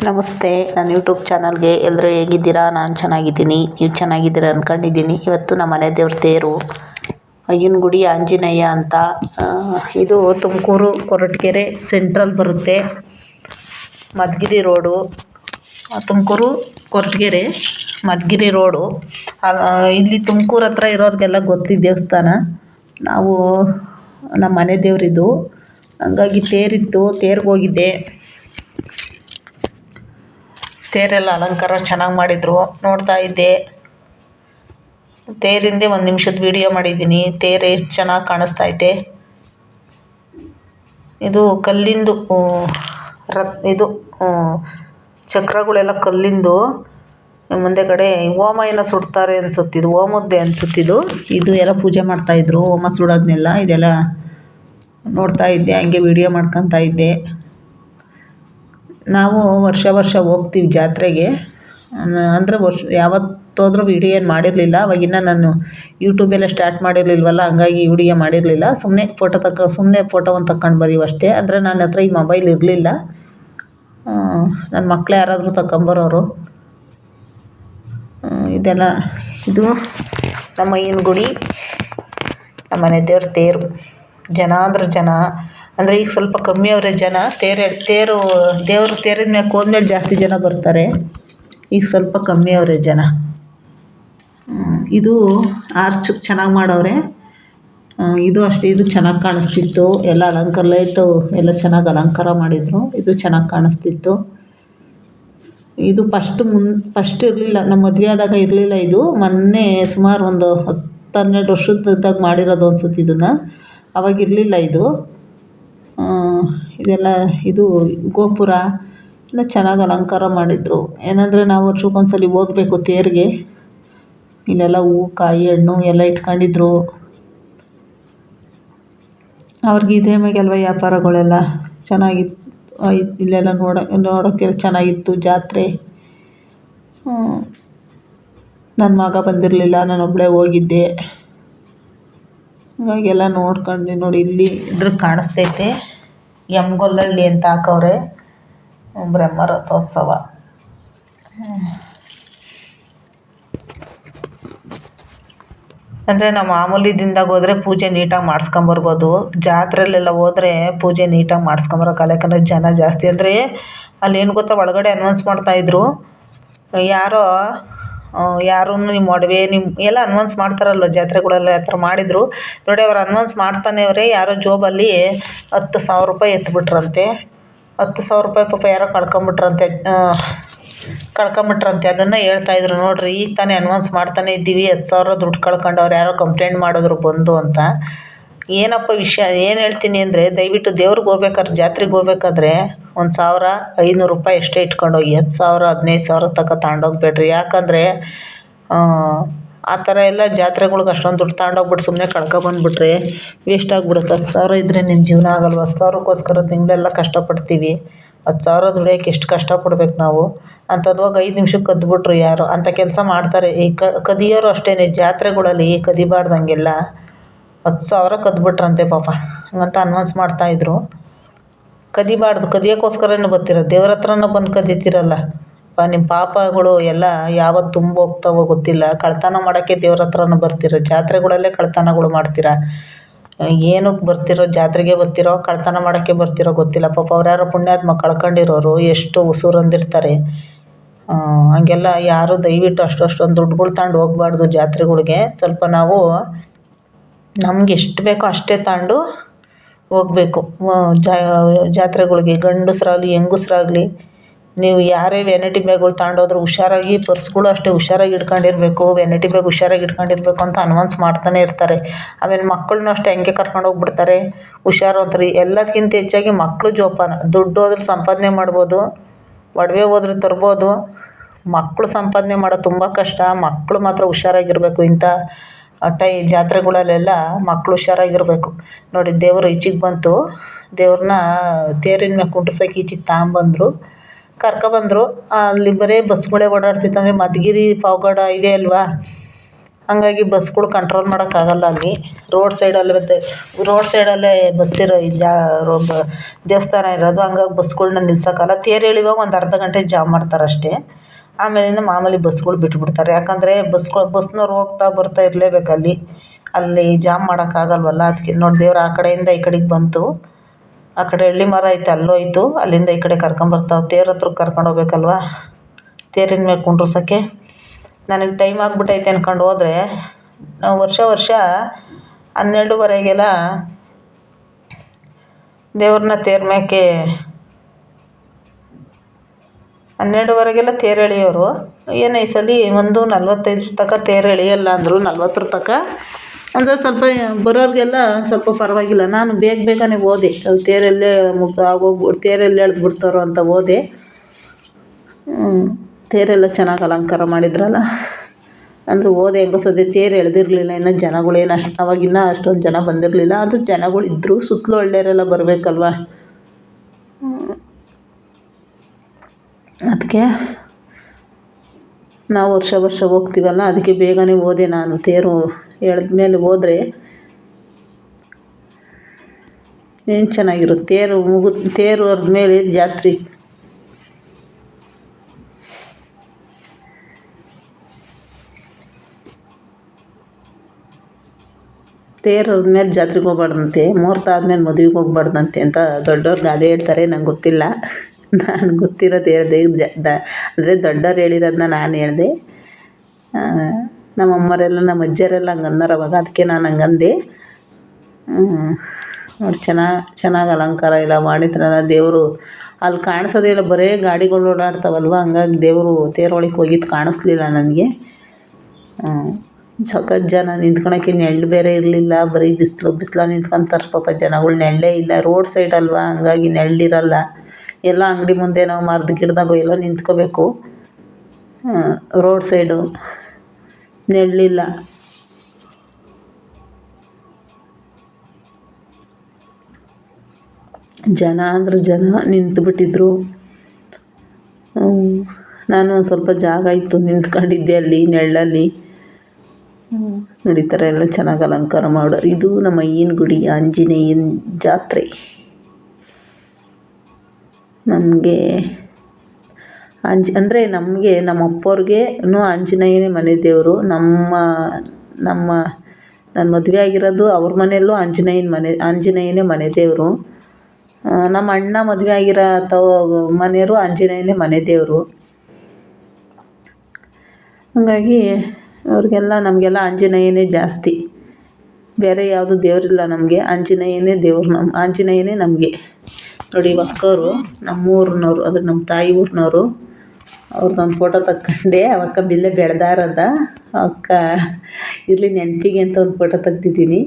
ನಮಸ್ತೆ, ನನ್ನ ಯೂಟ್ಯೂಬ್ ಚಾನಲ್ಗೆ ಎಲ್ಲರೂ ಹೇಗಿದ್ದೀರಾ? ನಾನು ಚೆನ್ನಾಗಿದ್ದೀನಿ, ನೀವು ಚೆನ್ನಾಗಿದ್ದೀರಾ ಅಂದ್ಕೊಂಡಿದ್ದೀನಿ. ಇವತ್ತು ನಮ್ಮ ಮನೆ ದೇವ್ರ ತೇರು ಅಯ್ಯನಗುಡಿ ಆಂಜನೇಯ ಅಂತ. ಇದು ತುಮಕೂರು ಕೊರಟಗೆರೆ ಸೆಂಟ್ರಲ್ ಬರುತ್ತೆ. Madhugiri road, Tumakuru Koratagere Madhugiri road. ಇಲ್ಲಿ ತುಮಕೂರು ಹತ್ರ ಇರೋರಿಗೆಲ್ಲ ಗೊತ್ತಿದ್ದ ದೇವಸ್ಥಾನ. ನಾವು ನಮ್ಮ ಮನೆ ದೇವರಿದು, ಹಂಗಾಗಿ ತೇರಿತ್ತು, ತೇರಿಗೆ ಹೋಗಿದ್ದೆ. ತೇರೆಲ್ಲ ಅಲಂಕಾರ ಚೆನ್ನಾಗಿ ಮಾಡಿದರು, ನೋಡ್ತಾ ಇದ್ದೆ. ತೇರಿಂದೆ ಒಂದು ನಿಮಿಷದ ವಿಡಿಯೋ ಮಾಡಿದ್ದೀನಿ. ತೇರು ಎಷ್ಟು ಚೆನ್ನಾಗಿ ಕಾಣಿಸ್ತೈತೆ. ಇದು ಕಲ್ಲಿಂದು ಇದು ಚಕ್ರಗಳೆಲ್ಲ ಕಲ್ಲಿಂದು. ಮುಂದೆ ಕಡೆ ಹೋಮ ಏನೋ ಸುಡ್ತಾರೆ ಅನ್ಸುತ್ತಿದ್ದು, ಹೋಮದ್ದೇ ಅನ್ಸುತ್ತಿದ್ದು. ಇದು ಎಲ್ಲ ಪೂಜೆ ಮಾಡ್ತಾಯಿದ್ರು, ಹೋಮ ಸುಡೋದನ್ನೆಲ್ಲ. ಇದೆಲ್ಲ ನೋಡ್ತಾ ಇದ್ದೆ, ಹಂಗೆ ವಿಡಿಯೋ ಮಾಡ್ಕೊತಾ ಇದ್ದೆ. ನಾವು ವರ್ಷ ಹೋಗ್ತೀವಿ ಜಾತ್ರೆಗೆ. ಅಂದರೆ ಯಾವತ್ತೋದ್ರೂ ವಿಡಿಯೋ ಏನು ಮಾಡಿರಲಿಲ್ಲ. ಅವಾಗಿನ್ನ ನಾನು ಯೂಟ್ಯೂಬೆಲ್ಲ ಸ್ಟಾರ್ಟ್ ಮಾಡಿರಲಿಲ್ವಲ್ಲ, ಹಂಗಾಗಿ ವಿಡಿಯೋ ಮಾಡಿರಲಿಲ್ಲ. ಸುಮ್ಮನೆ ಫೋಟೋ ಒಂದು ತಗೊಂಡು ಬರೀವಿ ಅಷ್ಟೇ. ಅಂದರೆ ನನ್ನ ಹತ್ರ ಈ ಮೊಬೈಲ್ ಇರಲಿಲ್ಲ. ನನ್ನ ಮಕ್ಳು ಯಾರಾದರೂ ತಗೊಂಬರೋರು. ಇದೆಲ್ಲ ಇದು ನಮ್ಮ ಅಯ್ಯನಗುಡಿ, ನಮ್ಮ ಮನೆ ದೇವ್ರ ತೇರು. ಜನ ಅಂದ್ರೆ ಜನ, ಅಂದರೆ ಈಗ ಸ್ವಲ್ಪ ಕಮ್ಮಿ ಅವರೇ ಜನ. ದೇವರು ತೇರಿದ ಮ್ಯಾಕೆ ಹೋದ್ಮೇಲೆ ಜಾಸ್ತಿ ಜನ ಬರ್ತಾರೆ. ಈಗ ಸ್ವಲ್ಪ ಕಮ್ಮಿ ಅವರೇ ಜನ. ಇದು ಆರ್ಚ್ ಚೆನ್ನಾಗಿ ಮಾಡವ್ರೆ. ಇದು ಅಷ್ಟೇ, ಇದು ಚೆನ್ನಾಗಿ ಕಾಣಿಸ್ತಿತ್ತು. ಎಲ್ಲ ಅಲಂಕಾರ, ಲೈಟು ಎಲ್ಲ ಚೆನ್ನಾಗಿ ಅಲಂಕಾರ ಮಾಡಿದರು. ಇದು ಚೆನ್ನಾಗಿ ಕಾಣಿಸ್ತಿತ್ತು. ಇದು ಫಸ್ಟ್ ಇರಲಿಲ್ಲ, ನಮ್ಮ ಮದುವೆ ಆದಾಗ ಇರಲಿಲ್ಲ. ಇದು ಮೊನ್ನೆ ಸುಮಾರು ಒಂದು 10-12 ವರ್ಷದಾಗ ಮಾಡಿರೋದು ಅನ್ಸುತ್ತೆ ಇದನ್ನು. ಅವಾಗ ಇರಲಿಲ್ಲ ಇದು. ಇದೆಲ್ಲ ಇದು ಗೋಪುರ ಎಲ್ಲ ಚೆನ್ನಾಗಿ ಅಲಂಕಾರ ಮಾಡಿದರು. ಏನಂದರೆ ನಾವು ವರ್ಷಕ್ಕೊಂದ್ಸಲ ಹೋಗ್ಬೇಕು ತೇರಿಗೆ. ಇಲ್ಲೆಲ್ಲ ಹೂವು, ಕಾಯಿ, ಹಣ್ಣು ಎಲ್ಲ ಇಟ್ಕೊಂಡಿದ್ರು. ಅವ್ರಿಗೆ ಇದೇ ಮ್ಯಾಗೆಲ್ವ ವ್ಯಾಪಾರಗಳೆಲ್ಲ ಚೆನ್ನಾಗಿತ್ತು. ಇಲ್ಲೆಲ್ಲ ನೋಡೋಕ್ಕೆ ಚೆನ್ನಾಗಿತ್ತು ಜಾತ್ರೆ. ನನ್ನ ಮಗ ಬಂದಿರಲಿಲ್ಲ, ನಾನು ಒಬ್ಬಳೇ ಹೋಗಿದ್ದೆ. ಹಂಗಾಗಿ ಎಲ್ಲ ನೋಡ್ಕೊಂಡು ನೋಡಿ, ಇಲ್ಲಿ ಇದ್ರ ಕಾಣಿಸ್ತೈತೆ ಎಮ್ಗೊಲ್ಲಹಳ್ಳಿ ಅಂತ ಹಾಕವ್ರೆ, ಬ್ರಹ್ಮ ರಥೋತ್ಸವ. ಅಂದರೆ ನಾವು ಮಾಮೂಲಿ ದಿನದಾಗ ಹೋದರೆ ಪೂಜೆ ನೀಟಾಗಿ ಮಾಡಿಸ್ಕೊಂಬರ್ಬೋದು. ಜಾತ್ರೆಲೆಲ್ಲ ಹೋದರೆ ಪೂಜೆ ನೀಟಾಗಿ ಮಾಡಿಸ್ಕೊಂಬರೋಕ್ಕಲ್ಲ. ಯಾಕಂದರೆ ಜನ ಜಾಸ್ತಿ. ಅಂದರೆ ಅಲ್ಲೇನು ಗೊತ್ತಾ, ಒಳಗಡೆ ಅನೌನ್ಸ್ ಮಾಡ್ತಾಯಿದ್ರು. ಯಾರೂ ನಿಮ್ಮ ಒಡವೆ ಎಲ್ಲ ಅನೌನ್ಸ್ ಮಾಡ್ತಾರಲ್ವ ಜಾತ್ರೆಗಳೆಲ್ಲ, ಆ ಥರ ಮಾಡಿದರು ನೋಡಿ. ಅವ್ರು ಅನೌನ್ಸ್ ಮಾಡ್ತಾನೆ ಅವರೇ, ಯಾರೋ ಜೋಬಲ್ಲಿ 10,000 ರೂಪಾಯಿ ಎತ್ಬಿಟ್ರಂತೆ. 10,000 ರೂಪಾಯಿ ಪಾಪ ಯಾರೋ ಕಳ್ಕೊಂಬಿಟ್ರಂತೆ. ಅದನ್ನು ಹೇಳ್ತಾಯಿದ್ರು ನೋಡಿರಿ. ಈಗ ತಾನೇ ಅನೌನ್ಸ್ ಮಾಡ್ತಾನೆ ಇದ್ದೀವಿ, 10,000 ದುಡ್ಡು ಕಳ್ಕೊಂಡವ್ರು, ಯಾರೋ ಕಂಪ್ಲೇಂಟ್ ಮಾಡಿದ್ರು ಬಂದು ಅಂತ. ಏನಪ್ಪ ವಿಷಯ ಏನು ಹೇಳ್ತೀನಿ ಅಂದರೆ, ದಯವಿಟ್ಟು ದೇವ್ರಿಗೆ ಹೋಗ್ಬೇಕಾದ್ರೆ, ಜಾತ್ರೆಗೆ ಹೋಗ್ಬೇಕಾದ್ರೆ 1,500 ರೂಪಾಯಿ ಅಷ್ಟೇ ಇಟ್ಕೊಂಡೋಗಿ. 10,000 15,000 ತನಕ ತಗೊಂಡೋಗ್ಬೇಡ್ರಿ. ಯಾಕಂದರೆ ಆ ಥರ ಎಲ್ಲ ಜಾತ್ರೆಗಳ್ಗೆ ಅಷ್ಟೊಂದು ದುಡ್ಡು ತಗೊಂಡೋಗ್ಬಿಟ್ಟು ಸುಮ್ಮನೆ ಕಳ್ಕೊಬಂದ್ಬಿಟ್ರೆ ವೇಸ್ಟ್ ಆಗಿಬಿಡುತ್ತೆ. 10,000 ಇದ್ದರೆ ನಿಮ್ಮ ಜೀವನ ಆಗಲ್ವ. 10,000ಕ್ಕೋಸ್ಕರ ತಿಂಗಳೆಲ್ಲ ಕಷ್ಟಪಡ್ತೀವಿ. 10,000 ದುಡಿಯೋಕೆ ಎಷ್ಟು ಕಷ್ಟಪಡ್ಬೇಕು ನಾವು. ಅಂಥದ್ವಾಗ 5 ನಿಮಿಷಕ್ಕೆ ಕದ್ದುಬಿಟ್ರು ಯಾರೋ. ಅಂಥ ಕೆಲಸ ಮಾಡ್ತಾರೆ ಈ ಕದಿಯೋರು ಅಷ್ಟೇ. ಜಾತ್ರೆಗಳಲ್ಲಿ ಕದಿಬಾರ್ದಂಗೆಲ್ಲ 10,000 ಕದ್ಬಿಟ್ರಂತೆ ಪಾಪ. ಹಂಗಂತ ಅನೌನ್ಸ್ ಮಾಡ್ತಾಯಿದ್ರು. ಕದಿಬಾರ್ದು, ಕದಿಯೋಕ್ಕೋಸ್ಕರನೇ ಬರ್ತಿರೋ. ದೇವ್ರ ಹತ್ರನೂ ಬಂದು ಕದೀತಿರಲ್ಲ. ನಿಮ್ಮ ಪಾಪಗಳು ಎಲ್ಲ ಯಾವತ್ತು ತುಂಬ ಹೋಗ್ತಾವೋ ಗೊತ್ತಿಲ್ಲ. ಕಳ್ತನ ಮಾಡೋಕ್ಕೆ ದೇವ್ರ ಹತ್ರನೂ ಬರ್ತಿರೋ, ಜಾತ್ರೆಗಳಲ್ಲೇ ಕಳ್ತನಗಳು ಮಾಡ್ತೀರಾ. ಏನಕ್ಕೆ ಬರ್ತಿರೋ, ಜಾತ್ರೆಗೆ ಬರ್ತಿರೋ, ಕಳ್ತನ ಮಾಡೋಕ್ಕೆ ಬರ್ತಿರೋ ಗೊತ್ತಿಲ್ಲ. ಪಾಪ ಅವ್ರು ಯಾರೋ ಪುಣ್ಯಾತ್ಮ ಕಳ್ಕೊಂಡಿರೋರು ಎಷ್ಟು ಉಸುರು ಅಂದಿರ್ತಾರೆ. ಹಂಗೆಲ್ಲ ಯಾರು ದಯವಿಟ್ಟು ಅಷ್ಟೊಂದು ದುಡ್ಡುಗಳು ತಗೊಂಡು ಹೋಗ್ಬಾರ್ದು ಜಾತ್ರೆಗಳಿಗೆ. ಸ್ವಲ್ಪ ನಾವು ನಮ್ಗೆ ಎಷ್ಟು ಬೇಕೋ ಅಷ್ಟೇ ತಗೊಂಡು ಹೋಗ್ಬೇಕು ಜಾತ್ರೆಗಳಿಗೆ. ಗಂಡಸ್ರಾಗಲಿ ಹೆಂಗಸ್ರಾಗಲಿ, ನೀವು ಯಾರೇ ವೆನೈಟಿ ಬ್ಯಾಗ್ಗಳು ತಗೊಂಡೋದ್ರು ಹುಷಾರಾಗಿ, ಪರ್ಸ್ಗಳು ಅಷ್ಟೇ ಹುಷಾರಾಗಿ ಇಟ್ಕೊಂಡಿರ್ಬೇಕು. ವೆನೈಟಿ ಬ್ಯಾಗ್ ಹುಷಾರಾಗಿ ಇಟ್ಕೊಂಡಿರ್ಬೇಕು ಅಂತ ಅನೌನ್ಸ್ ಮಾಡ್ತಾನೆ ಇರ್ತಾರೆ. ಆಮೇಲೆ ಮಕ್ಕಳನ್ನೂ ಅಷ್ಟೇ ಹಂಗೆ ಕರ್ಕೊಂಡು ಹೋಗ್ಬಿಡ್ತಾರೆ. ಹುಷಾರು ಅಂತಾರೆ. ಎಲ್ಲದಕ್ಕಿಂತ ಹೆಚ್ಚಾಗಿ ಮಕ್ಕಳು ಜೋಪಾನ. ದುಡ್ಡು ಹೋದ್ರೆ ಸಂಪಾದನೆ ಮಾಡ್ಬೋದು, ಒಡವೆ ಹೋದ್ರೆ ತರ್ಬೋದು. ಮಕ್ಕಳು ಸಂಪಾದನೆ ಮಾಡೋದು ತುಂಬ ಕಷ್ಟ. ಮಕ್ಕಳು ಮಾತ್ರ ಹುಷಾರಾಗಿರಬೇಕು. ಇಂಥ ಜಾತ್ರೆಗಳಲ್ಲೆಲ್ಲ ಮಕ್ಕಳು ಹುಷಾರಾಗಿರಬೇಕು. ನೋಡಿ, ದೇವರು ಈಚೆಗೆ ಬಂತು. ದೇವ್ರನ್ನ ತೇರಿನ ಮೇಲೆ ಕುಂಡ್ರಸೋಕೆ ಈಚೆಗೆ ತಗೊಂಬಂದರು, ಕರ್ಕೊಬಂದರು. ಅಲ್ಲಿ ಬರೀ ಬಸ್ಗಳೇ ಓಡಾಡ್ತಿತ್ತು. ಅಂದರೆ ಮಧುಗಿರಿ ಪಾವಗಡ ಹೈವೇ ಅಲ್ವಾ, ಹಂಗಾಗಿ ಬಸ್ಗಳು ಕಂಟ್ರೋಲ್ ಮಾಡೋಕ್ಕಾಗಲ್ಲ ಅಲ್ಲಿ ರೋಡ್ ಸೈಡಲ್ಲೇ ಬಸ್ಸಿರೋ ದೇವಸ್ಥಾನ ಇರೋದು. ಹಂಗಾಗಿ ಬಸ್ಗಳ್ನ ನಿಲ್ಸೋಕ್ಕಲ್ಲ. ತೇರು ಎಳೆಯುವಾಗ ಒಂದು ಅರ್ಧ ಗಂಟೆ ಜಾಮ್ ಮಾಡ್ತಾರೆ ಅಷ್ಟೇ. ಆಮೇಲಿಂದ ಮಾಮೂಲಿ ಬಸ್ಗಳು ಬಿಟ್ಬಿಡ್ತಾರೆ. ಯಾಕಂದರೆ ಬಸ್ನವ್ರು ಹೋಗ್ತಾ ಬರ್ತಾ ಇರಲೇಬೇಕಲ್ಲಿ. ಅಲ್ಲಿ ಜಾಮ್ ಮಾಡೋಕ್ಕಾಗಲ್ವಲ್ಲ. ಅದಕ್ಕೆ ನೋಡಿ ದೇವ್ರು ಆ ಕಡೆಯಿಂದ ಈ ಕಡೆಗೆ ಬಂತು. ಆ ಕಡೆ ಎಳ್ಳಿ ಮರ ಐತೆ ಅಲ್ಲೋಯ್ತು. ಅಲ್ಲಿಂದ ಈ ಕಡೆ ಕರ್ಕೊಂಬರ್ತಾವೆ. ತೇರು ಹತ್ರಕ್ಕೆ ಕರ್ಕೊಂಡು ಹೋಗ್ಬೇಕಲ್ವ, ತೇರಿನ ಮೇಲೆ ಕುಂಡ್ರಸೋಕ್ಕೆ. ನನಗೆ ಟೈಮ್ ಆಗಿಬಿಟ್ಟೈತೆ ಅಂದ್ಕೊಂಡು ಹೋದರೆ ನಾವು ವರ್ಷ 12:30ಗೆಲ್ಲ ದೇವ್ರನ್ನ ತೇರು ಮೇಕೆ 12:30ಗೆಲ್ಲ ತೇರು ಎಳೆಯೋರು. ಏನೋ ಈ ಸಲ 1:45 ತನಕ ತೇರು ಎಳೆಯಲ್ಲ ಅಂದರು. 40 ತನಕ ಅಂದರೆ ಸ್ವಲ್ಪ ಬರೋರಿಗೆಲ್ಲ ಸ್ವಲ್ಪ ಪರವಾಗಿಲ್ಲ. ನಾನು ಬೇಗನೆ ಹೋದೆ. ತೇರೆಲ್ಲೇ ತೇರೆಲ್ಲಿ ಎಳ್ದು ಬಿಡ್ತಾರೋ ಅಂತ ಹೋದೆ. ತೇರೆಲ್ಲ ಚೆನ್ನಾಗಿ ಅಲಂಕಾರ ಮಾಡಿದ್ರಲ್ಲ, ಅಂದರೆ ಹೋದೆ. ಹೆಂಗೋ ಸದ್ಯ ತೇರು ಎಳೆದಿರಲಿಲ್ಲ. ಇನ್ನು ಜನಗಳೇನು ಅವಾಗಿನ್ನ ಅಷ್ಟೊಂದು ಜನ ಬಂದಿರಲಿಲ್ಲ. ಅದು ಜನಗಳಿದ್ದರು. ಸುತ್ತಲೂ ಹಳ್ಳಿಯವರೆಲ್ಲ ಬರಬೇಕಲ್ವ, ಅದಕ್ಕೆ ನಾವು ವರ್ಷ ಹೋಗ್ತೀವಲ್ಲ, ಅದಕ್ಕೆ ಬೇಗನೆ ಹೋದೆ ನಾನು. ತೇರು ಎಳೆದ ಮೇಲೆ ಹೋದರೆ ಏನು ಚೆನ್ನಾಗಿರುತ್ತೆ. ತೇರು ಹೊರ್ದ ಮೇಲೆ ಜಾತ್ರೆ. ತೇರು ಹೊರ್ದ್ಮೇಲೆ ಜಾತ್ರೆಗೆ ಹೋಗ್ಬಾರ್ದಂತೆ, ಮುಹೂರ್ತ ಆದಮೇಲೆ ಮದುವೆಗೆ ಹೋಗ್ಬಾರ್ದಂತೆ ಅಂತ ದೊಡ್ಡವ್ರು ಗಾದೆ ಹೇಳ್ತಾರೆ. ನಂಗೆ ಗೊತ್ತಿಲ್ಲ. ನಾನು ಗೊತ್ತಿರೋದು ಹೇಳಿದೆ. ಅಂದರೆ ದೊಡ್ಡವ್ರು ಹೇಳಿರೋದನ್ನ ನಾನು ಹೇಳಿದೆ. ನಮ್ಮ ಅಮ್ಮರೆಲ್ಲ ನಮ್ಮ ಅಜ್ಜಿಯರೆಲ್ಲ ಹಂಗೆ ಅನ್ನೋರು ಅವಾಗ. ಅದಕ್ಕೆ ನಾನು ಹಂಗೆ ಅಂದೆ. ನೋಡಿ ಚೆನ್ನಾಗಿ ಅಲಂಕಾರ ಎಲ್ಲ ಮಾಡಿದ್ರಲ್ಲ ದೇವರು. ಅಲ್ಲಿ ಕಾಣಿಸೋದೇ ಇಲ್ಲ, ಬರೀ ಗಾಡಿಗಳು ಓಡಾಡ್ತಾವಲ್ವ. ಹಂಗಾಗಿ ದೇವರು ತೇರೊಳಗೆ ಹೋಗಿದ್ದು ಕಾಣಿಸ್ಲಿಲ್ಲ ನನಗೆ. ಸಖತ್ ಜನ ನಿಂತ್ಕೊಳಕ್ಕೆ ನೆರಳು ಬೇರೆ ಇರಲಿಲ್ಲ. ಬರೀ ಬಿಸಿಲು ನಿಂತ್ಕೊಂತಾರೆ ಪಾಪ ಜನಗಳು. ನೆರಳೇ ಇಲ್ಲ, ರೋಡ್ ಸೈಡ್ ಅಲ್ವಾ, ಹಂಗಾಗಿ ನೆರಳಿರಲ್ಲ. ಎಲ್ಲ ಅಂಗಡಿ ಮುಂದೆ ನಾವು ಮರದ ಗಿಡದಾಗೋ ಎಲ್ಲ ನಿಂತ್ಕೋಬೇಕು. Road side ನೆರಳಿಲ್ಲ. ಜನ ನಿಂತುಬಿಟ್ಟಿದ್ರು. ನಾನು ಒಂದು ಸ್ವಲ್ಪ ಜಾಗ ಇತ್ತು, ನಿಂತ್ಕೊಂಡಿದ್ದೆ ಅಲ್ಲಿ ನೆರಳಲ್ಲಿ. ನೋಡಿ ಈ ಥರ ಎಲ್ಲ ಚೆನ್ನಾಗಿ ಅಲಂಕಾರ ಮಾಡೋರು. ಇದು ನಮ್ಮ ಅಯ್ಯನ ಗುಡಿ, ಆಂಜನೇಯನ ಜಾತ್ರೆ. ನಮಗೆ ಅಂದರೆ ನಮ್ಮ ಅಪ್ಪವ್ರಿಗೆ ಆಂಜನೇಯನೇ ಮನೆ ದೇವರು. ನನ್ನ ಮದುವೆ ಆಗಿರೋದು ಅವ್ರ ಮನೆಯಲ್ಲೂ ಆಂಜನೇಯನೇ ಮನೆ ದೇವರು. ನಮ್ಮ ಅಣ್ಣ ಮದುವೆ ಆಗಿರೋ ಮನೆಯವರು ಆಂಜನೇಯನೇ ಮನೆ ದೇವರು. ಹಾಗಾಗಿ ನಮಗೆಲ್ಲ ಆಂಜನೇಯನೇ ಜಾಸ್ತಿ. ಬೇರೆ ಯಾವುದು ದೇವರಿಲ್ಲ ನಮಗೆ. ಆಂಜನೇಯನೇ ದೇವ್ರು. ಆಂಜನೇಯನೇ ನಮಗೆ. ನೋಡಿ ಅಕ್ಕವರು ನಮ್ಮೂರಿನವರು, ಅಂದರೆ ನಮ್ಮ ತಾಯಿ ಊರಿನವರು. ಅವ್ರದ್ದೊಂದು ಫೋಟೋ ತಕ್ಕೊಂಡೆ. ಅವಕ್ಕ ಬಿಲ್ಲೆ ಬೆಳೆದಾರದ ಅಕ್ಕ ಇರಲಿ ನೆನಪಿಗೆ ಅಂತ ಒಂದು ಫೋಟೋ ತೆಗ್ದಿದ್ದೀನಿ.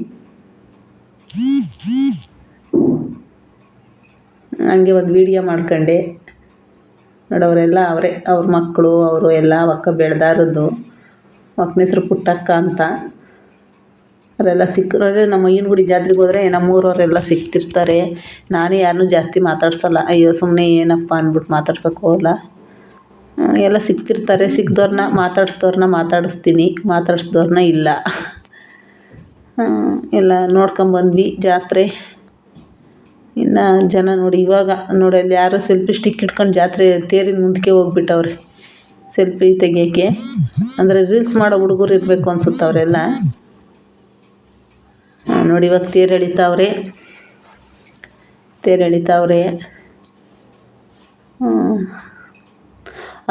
ಹಂಗೆ ಒಂದು ವೀಡಿಯೋ ಮಾಡ್ಕೊಂಡೆ. ನೋಡೋರೆಲ್ಲ ಅವ್ರ ಮಕ್ಕಳು ಅವರು ಎಲ್ಲ ಅಕ್ಕ ಬೆಳೆದಾರದ್ದು. ಅಕ್ಕನ ಹೆಸ್ರು ಪುಟ್ಟಕ್ಕ ಅಂತ. ಅವರೆಲ್ಲ ಸಿಕ್ಕರೆ ನಮ್ಮ ಅಯ್ಯನ ಗುಡಿ ಜಾತ್ರೆಗೆ ಹೋದರೆ ನಮ್ಮೂರವರೆಲ್ಲ ಸಿಗ್ತಿರ್ತಾರೆ. ನಾನೇ ಯಾರನ್ನೂ ಜಾಸ್ತಿ ಮಾತಾಡ್ಸಲ್ಲ. ಅಯ್ಯೋ ಸುಮ್ಮನೆ ಏನಪ್ಪ ಅಂದ್ಬಿಟ್ಟು ಮಾತಾಡ್ಸೋಕ್ಕೆ ಹೋಗಲ್ಲ. ಎಲ್ಲ ಸಿಗ್ತಿರ್ತಾರೆ. ಸಿಕ್ಕಿದವ್ರನ್ನ ಮಾತಾಡಿಸ್ತೀನಿ, ಮಾತಾಡ್ಸ್ದವ್ರನ್ನ ಇಲ್ಲ. ಎಲ್ಲ ನೋಡ್ಕೊಂಬಂದ್ವಿ ಜಾತ್ರೆ. ಇನ್ನು ಜನ ನೋಡಿ ಇವಾಗ ನೋಡಿ ಅಲ್ಲಿ ಯಾರೋ ಸೆಲ್ಫಿ ಸ್ಟಿಕ್ ಇಟ್ಕೊಂಡು ಜಾತ್ರೆ ತೇರಿನ ಮುಂದಕ್ಕೆ ಹೋಗ್ಬಿಟ್ಟವ್ರೆ ಸೆಲ್ಫಿ ತೆಗಿಯೋಕ್ಕೆ. ಅಂದರೆ ರೀಲ್ಸ್ ಮಾಡೋ ಹುಡುಗರು ಇರಬೇಕು ಅನ್ಸುತ್ತೆ ಅವರೆಲ್ಲ. ನೋಡಿ ಇವಾಗ ತೇರು ಎಳಿತಾವ್ರೆ.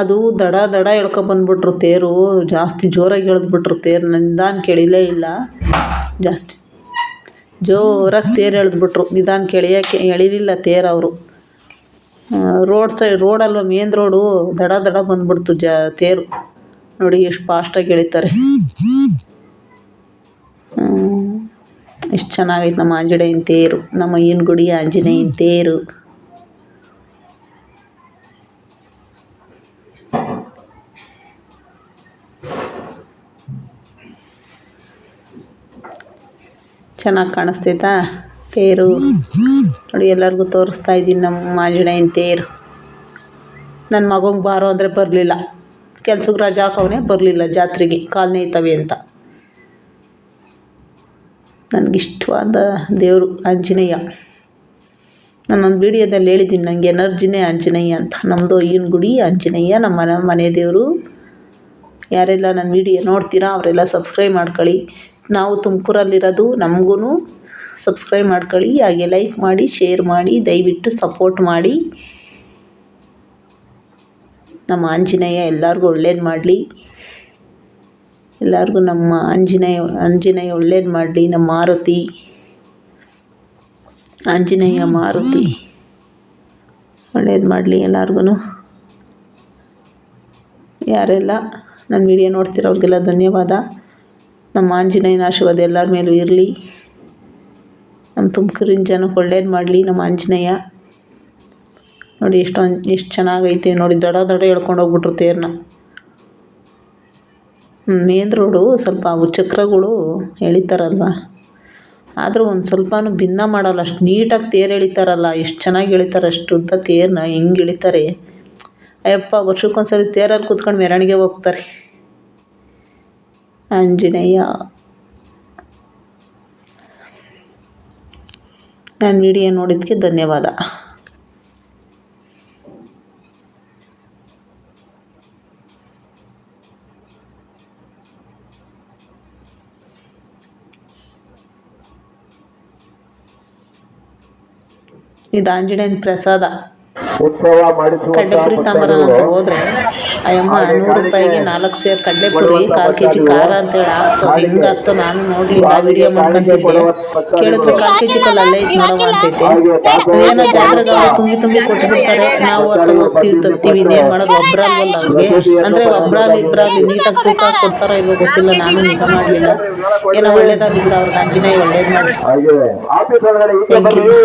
ಅದು ದಡ ಎಳ್ಕೊಬಂದ್ಬಿಟ್ರು ತೇರು. ಜಾಸ್ತಿ ಜೋರಾಗಿ ಎಳೆದ್ಬಿಟ್ರು ತೇರು. ನಿಧಾನಕ್ಕೆ ಎಳಿಲೇ ಇಲ್ಲ. ಜಾಸ್ತಿ ಜೋರಾಗಿ ತೇರು ಎಳೆದ್ಬಿಟ್ರು. ನಿಧಾನಕ್ಕೆ ಎಳಿಲಿಲ್ಲ ತೇರು ಅವರು. ರೋಡಲ್ವ, ಮೇನ್ ರೋಡು. ದಡ ಬಂದ್ಬಿಡ್ತು ತೇರು. ನೋಡಿ ಎಷ್ಟು ಫಾಸ್ಟಾಗಿ ಎಳಿತಾರೆ. ಎಷ್ಟು ಚೆನ್ನಾಗೈತೆ ನಮ್ಮ ಆಂಜನೇಯನ ತೇರು. ನಮ್ಮ ಅಯ್ಯನ ಗುಡಿ ಆಂಜನೇಯನ ತೇರು. ಚೆನ್ನಾಗಿ ಕಾಣಿಸ್ತೈತಾ ತೇರು? ನೋಡಿ ಎಲ್ಲರಿಗೂ ತೋರಿಸ್ತಾ ಇದ್ದೀನಿ ನಮ್ಮ ಆಂಜನೇಯನ ತೇರು. ನನ್ನ ಮಗಂಗೆ ಬಾರೋ ಅಂದರೆ ಬರಲಿಲ್ಲ. ಕೆಲ್ಸಕ್ಕೆ ರಜಾ ಹಾಕವನೇ, ಬರಲಿಲ್ಲ ಜಾತ್ರೆಗೆ. ಕಾಲು ನೋಯ್ತವೆ ಅಂತ. ನನಗಿಷ್ಟವಾದ ದೇವರು ಆಂಜನೇಯ. ನಾನೊಂದು ವೀಡಿಯೋದಲ್ಲಿ ಹೇಳಿದ್ದೀನಿ ನನಗೆ ಎನರ್ಜಿನೇ ಆಂಜನೇಯ ಅಂತ. ನಮ್ಮದು ಈಗಿನ ಗುಡಿ ಆಂಜನೇಯ, ನಮ್ಮ ಮನೆ ದೇವರು. ಯಾರೆಲ್ಲ ನನ್ನ ವೀಡಿಯೋ ನೋಡ್ತೀರಾ ಅವರೆಲ್ಲ ಸಬ್ಸ್ಕ್ರೈಬ್ ಮಾಡ್ಕೊಳ್ಳಿ. ನಾವು ತುಮಕೂರಲ್ಲಿರೋದು, ನಮಗೂ ಸಬ್ಸ್ಕ್ರೈಬ್ ಮಾಡ್ಕೊಳ್ಳಿ. ಹಾಗೆ ಲೈಕ್ ಮಾಡಿ, ಶೇರ್ ಮಾಡಿ, ದಯವಿಟ್ಟು ಸಪೋರ್ಟ್ ಮಾಡಿ. ನಮ್ಮ ಆಂಜನೇಯ ಎಲ್ಲರಿಗೂ ಒಳ್ಳೇದು ಮಾಡಲಿ. ಎಲ್ಲರಿಗೂ ನಮ್ಮ ಆಂಜನೇಯ ಒಳ್ಳೇದು ಮಾಡಲಿ. ನಮ್ಮ ಮಾರುತಿ, ಆಂಜನೇಯ ಮಾರುತಿ ಒಳ್ಳೇದು ಮಾಡಲಿ ಎಲ್ಲರಿಗೂ. ಯಾರೆಲ್ಲ ನನ್ನ ವಿಡಿಯೋ ನೋಡ್ತಿರೋರಿಗೆಲ್ಲ ಧನ್ಯವಾದ. ನಮ್ಮ ಆಂಜನೇಯನ ಆಶೀರ್ವಾದ ಎಲ್ಲರ ಮೇಲೂ ಇರಲಿ. ನಮ್ಮ ತುಮಕೂರಿನ ಜನಕ್ಕೆ ಒಳ್ಳೇದು ಮಾಡಲಿ ನಮ್ಮ ಆಂಜನೇಯ. ನೋಡಿ ಎಷ್ಟು ಚೆನ್ನಾಗೈತೆ ನೋಡಿ. ದಡ ಎಳ್ಕೊಂಡು ಹೋಗ್ಬಿಟ್ರು ತೇರನ್ನ. ಮೇನ್ ರೋಡು ಸ್ವಲ್ಪ ಅವು ಚಕ್ರಗಳು ಎಳಿತಾರಲ್ವ, ಆದರೂ ಒಂದು ಸ್ವಲ್ಪನೂ ಭಿನ್ನ ಮಾಡಲ್ಲ. ಅಷ್ಟು ನೀಟಾಗಿ ತೇರು ಎಳಿತಾರಲ್ಲ, ಎಷ್ಟು ಚೆನ್ನಾಗಿ ಎಳಿತಾರೆ. ಅಷ್ಟು ಉದ್ದ ತೇರನ್ನ ಹೆಂಗೆ ಎಳಿತಾರೆ ಅಯ್ಯಪ್ಪ. ವರ್ಷಕ್ಕೊಂದ್ಸರಿ ತೇರಲ್ಲಿ ಕೂತ್ಕೊಂಡು ಮೆರವಣಿಗೆ ಹೋಗ್ತಾರೆ. ಆಂಜನೇಯ. ನಾನು ವಿಡಿಯೋ ನೋಡಿದ್ದಕ್ಕೆ ಧನ್ಯವಾದ. ಇದು ಆಂಜನೇಯನ ಪ್ರಸಾದ. ಕಡ್ಲೆಪುರಿ ತಾಂಬರ ಅಂತ ಹೋದರೆ ಅಯ್ಯಮ್ಮ 100 ರೂಪಾಯಿಗೆ 4 ಸೇರು ಕಡ್ಲೆಪುರಿ, 1/4 kg ಖಾರ ಅಂತೇಳಿ ಆಗ್ತದೆ. ಹಿಂಗೆ ಆಗ್ತೋ ನಾನು ನೋಡಿ ವಿಡಿಯೋ ಮಾಡ್ಕೊಂತಿದ್ದೆ. ಕೇಳಿದ್ರು 1/4 kg ಅಲ್ಲೇ ಇದು ನೋಡಮ್ಮ ಅಂತೈತೆ. ಏನೋ ಜಾತ್ರೆಗೆ ತುಂಬಿ ಕೊಟ್ಬಿಡ್ತಾರೆ. ನಾವು ಅದು ಹೋಗ್ತೀವಿ ತರ್ತೀವಿ. ಇನ್ನೇನು ಮಾಡೋದು, ಒಬ್ಬರಲ್ವಲ್ಲ ಅವ್ರಿಗೆ. ಅಂದರೆ ಒಬ್ಬರಲ್ಲಿ ಇಬ್ಬರಲ್ಲಿ ನೀಟಾಗಿ ತೂಕ ಕೊಡ್ತಾರೋ ಇಲ್ವೋ ಗೊತ್ತಿಲ್ಲ, ನಾನು ನಿಗಾ ಮಾಡಲಿಲ್ಲ. ಏನೋ ಒಳ್ಳೇದಾಗಿಲ್ಲ ಅವ್ರಿಗೆ. ಆಂಜನೇಯ ಒಳ್ಳೇದು ಮಾಡಿ. Thank you.